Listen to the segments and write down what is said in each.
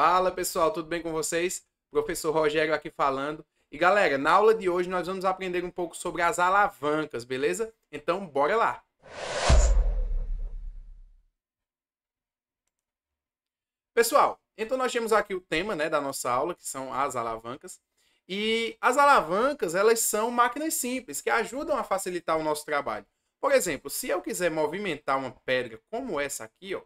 Fala pessoal, tudo bem com vocês? Professor Rogério aqui falando. E galera, na aula de hoje nós vamos aprender um pouco sobre as alavancas, beleza? Então bora lá! Pessoal, então nós temos aqui o tema, da nossa aula, que são as alavancas. E as alavancas, elas são máquinas simples, que ajudam a facilitar o nosso trabalho. Por exemplo, se eu quiser movimentar uma pedra como essa aqui, ó,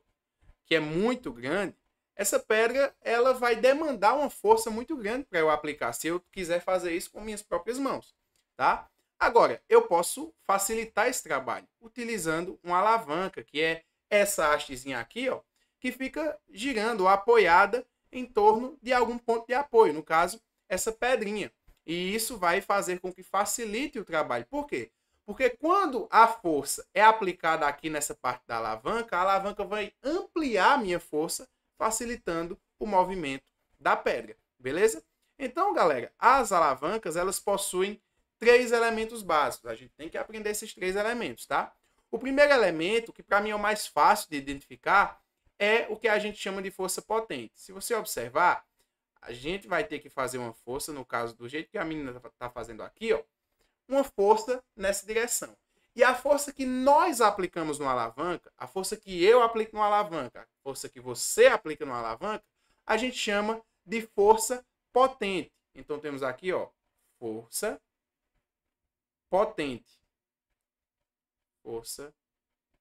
que é muito grande, essa pedra ela vai demandar uma força muito grande para eu aplicar, se eu quiser fazer isso com minhas próprias mãos, tá? Agora, eu posso facilitar esse trabalho utilizando uma alavanca, que é essa hastezinha aqui, ó, que fica girando, apoiada em torno de algum ponto de apoio, no caso, essa pedrinha. E isso vai fazer com que facilite o trabalho. Por quê? Porque quando a força é aplicada aqui nessa parte da alavanca, a alavanca vai ampliar a minha força, facilitando o movimento da pedra, beleza? Então, galera, as alavancas, elas possuem três elementos básicos. A gente tem que aprender esses três elementos, tá? O primeiro elemento, que para mim é o mais fácil de identificar, é o que a gente chama de força potente. Se você observar, a gente vai ter que fazer uma força, no caso do jeito que a menina está fazendo aqui, ó, uma força nessa direção. E a força que nós aplicamos no alavanca, a força que eu aplico no alavanca, a força que você aplica no alavanca, a gente chama de força potente. Então temos aqui, ó, força potente. Força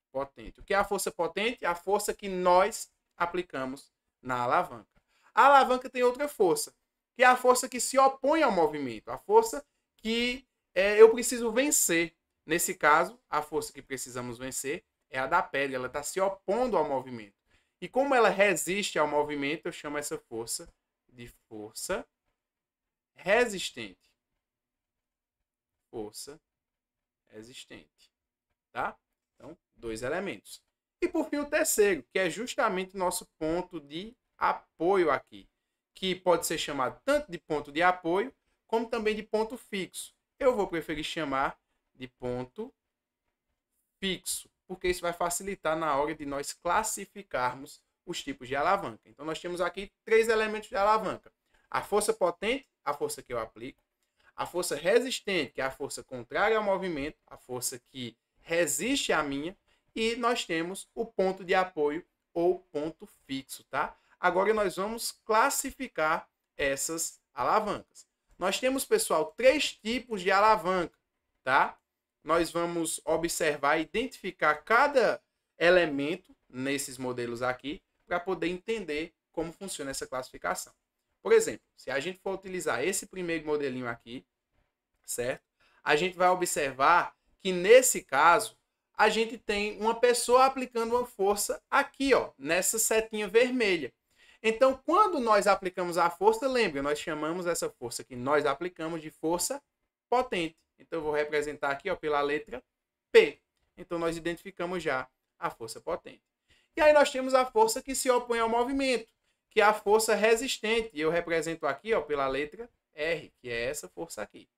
potente. O que é a força potente? A força que nós aplicamos na alavanca. A alavanca tem outra força, que é a força que se opõe ao movimento, a força que eu preciso vencer. Nesse caso, a força que precisamos vencer é a da pedra, ela está se opondo ao movimento. E como ela resiste ao movimento, eu chamo essa força de força resistente. Força resistente. Tá? Então, dois elementos. E por fim, o terceiro, que é justamente o nosso ponto de apoio aqui, que pode ser chamado tanto de ponto de apoio, como também de ponto fixo. Eu vou preferir chamar de ponto fixo, porque isso vai facilitar na hora de nós classificarmos os tipos de alavanca. Então, nós temos aqui três elementos de alavanca. A força potente, a força que eu aplico. A força resistente, que é a força contrária ao movimento, a força que resiste à minha. E nós temos o ponto de apoio ou ponto fixo, tá? Agora, nós vamos classificar essas alavancas. Nós temos, pessoal, três tipos de alavanca, tá? Nós vamos observar e identificar cada elemento nesses modelos aqui para poder entender como funciona essa classificação. Por exemplo, se a gente for utilizar esse primeiro modelinho aqui, certo? A gente vai observar que nesse caso a gente tem uma pessoa aplicando uma força aqui, ó, nessa setinha vermelha. Então, quando nós aplicamos a força, lembra, nós chamamos essa força que nós aplicamos de força potente. Então, eu vou representar aqui, ó, pela letra P. Então, nós identificamos já a força potente. E aí nós temos a força que se opõe ao movimento, que é a força resistente. E eu represento aqui, ó, pela letra R, que é essa força aqui.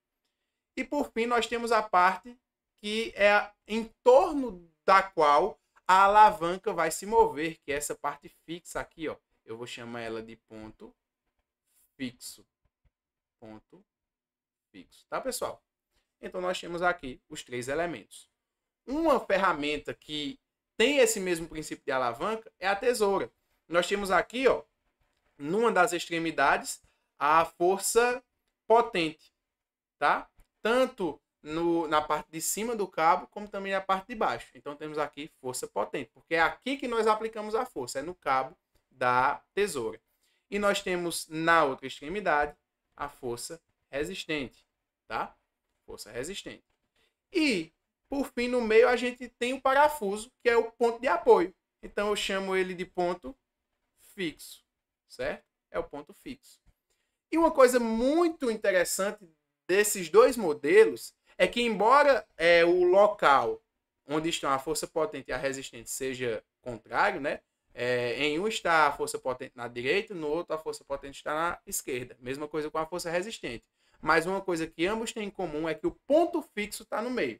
E, por fim, nós temos a parte que é em torno da qual a alavanca vai se mover, que é essa parte fixa aqui, ó. Eu vou chamar ela de ponto fixo. Ponto fixo. Tá, pessoal? Então, nós temos aqui os três elementos. Uma ferramenta que tem esse mesmo princípio de alavanca é a tesoura. Nós temos aqui, ó, numa das extremidades, a força potente, tá? Tanto na parte de cima do cabo, como também na parte de baixo. Então, temos aqui força potente, porque é aqui que nós aplicamos a força, é no cabo da tesoura. E nós temos na outra extremidade a força resistente, tá? Força resistente. E, por fim, no meio a gente tem o parafuso, que é o ponto de apoio. Então, eu chamo ele de ponto fixo, certo? É o ponto fixo. E uma coisa muito interessante desses dois modelos é que, embora o local onde estão a força potente e a resistente seja contrário, né? Em um está a força potente na direita, no outro a força potente está na esquerda. Mesma coisa com a força resistente. Mas uma coisa que ambos têm em comum é que o ponto fixo está no meio.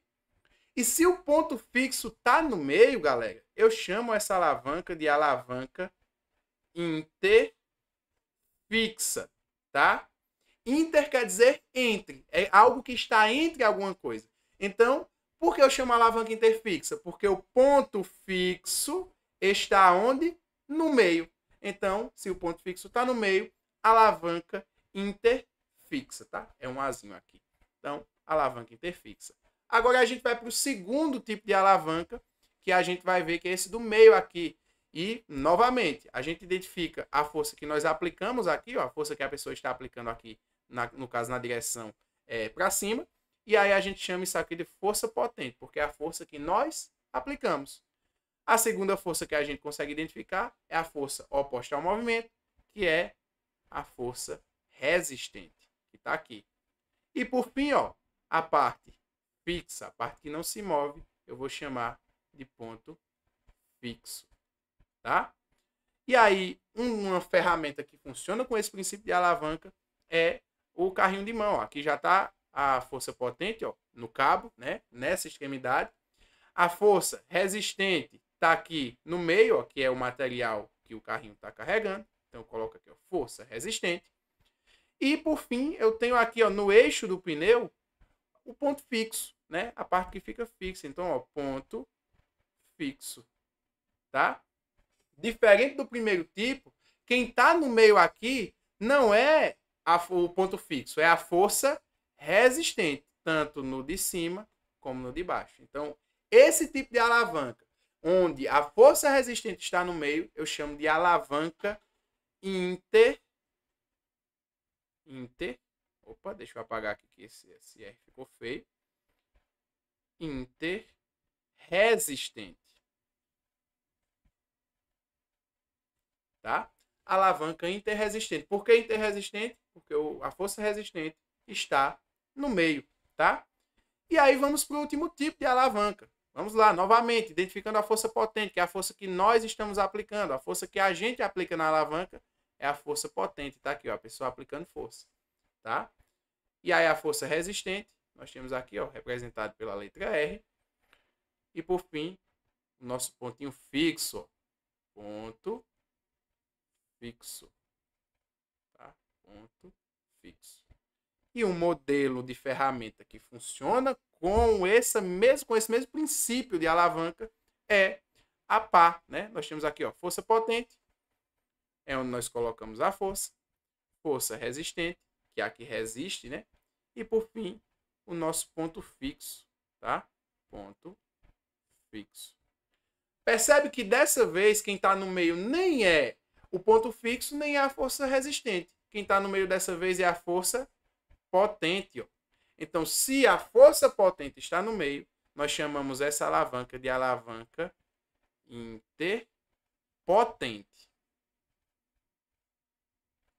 E se o ponto fixo está no meio, galera, eu chamo essa alavanca de alavanca interpolares. fixa, tá? Inter quer dizer entre, é algo que está entre alguma coisa. Então, por que eu chamo a alavanca interfixa? Porque o ponto fixo está onde? No meio. Então, se o ponto fixo está no meio, alavanca interfixa, tá? É um azinho aqui. Então, alavanca interfixa. Agora a gente vai para o segundo tipo de alavanca, que a gente vai ver que é esse do meio aqui. E, novamente, a gente identifica a força que nós aplicamos aqui, ó, a força que a pessoa está aplicando aqui, no caso, na direção para cima. E aí a gente chama isso aqui de força potente, porque é a força que nós aplicamos. A segunda força que a gente consegue identificar é a força oposta ao movimento, que é a força resistente, que está aqui. E por fim, ó, a parte fixa, a parte que não se move, eu vou chamar de ponto fixo, tá? E aí, uma ferramenta que funciona com esse princípio de alavanca é o carrinho de mão. Ó. Aqui já está a força potente, ó, no cabo, né? Nessa extremidade. A força resistente está aqui no meio, ó, que é o material que o carrinho está carregando. Então, eu coloco aqui, ó, força resistente. E, por fim, eu tenho aqui, ó, no eixo do pneu, o ponto fixo, né? A parte que fica fixa. Então, ó, ponto fixo, tá? Diferente do primeiro tipo, quem está no meio aqui não é o ponto fixo, é a força resistente, tanto no de cima como no de baixo. Então, esse tipo de alavanca, onde a força resistente está no meio, eu chamo de alavanca opa, deixa eu apagar aqui que esse R ficou feio. Interresistente. Tá? Alavanca interresistente. Por que interresistente? Porque a força resistente está no meio, tá? E aí vamos para o último tipo de alavanca. Vamos lá, novamente, identificando a força potente, que é a força que nós estamos aplicando. A força que a gente aplica na alavanca é a força potente. Tá aqui, ó, a pessoa aplicando força, tá? E aí a força resistente, nós temos aqui, ó, representado pela letra R. E por fim, o nosso pontinho fixo, ó, ponto fixo, tá? Ponto fixo. E um modelo de ferramenta que funciona com esse mesmo princípio de alavanca é a pá, né? Nós temos aqui, ó, força potente, é onde nós colocamos a força, força resistente, que é a que resiste, né? E por fim, o nosso ponto fixo, tá? Ponto fixo. Percebe que dessa vez quem está no meio nem é o ponto fixo, nem é a força resistente. Quem está no meio dessa vez é a força potente. Ó. Então, se a força potente está no meio, nós chamamos essa alavanca de alavanca interpotente.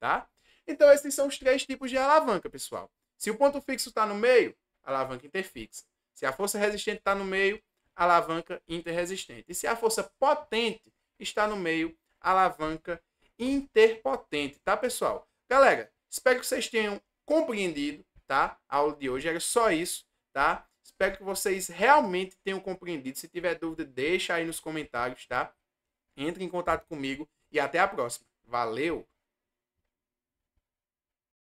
Tá? Então, esses são os três tipos de alavanca, pessoal. Se o ponto fixo está no meio, alavanca interfixa. Se a força resistente está no meio, alavanca interresistente. E se a força potente está no meio, alavanca interpotente, tá, pessoal? Galera, espero que vocês tenham compreendido, tá? A aula de hoje era só isso, tá? Espero que vocês realmente tenham compreendido. Se tiver dúvida, deixa aí nos comentários, tá? Entre em contato comigo e até a próxima. Valeu!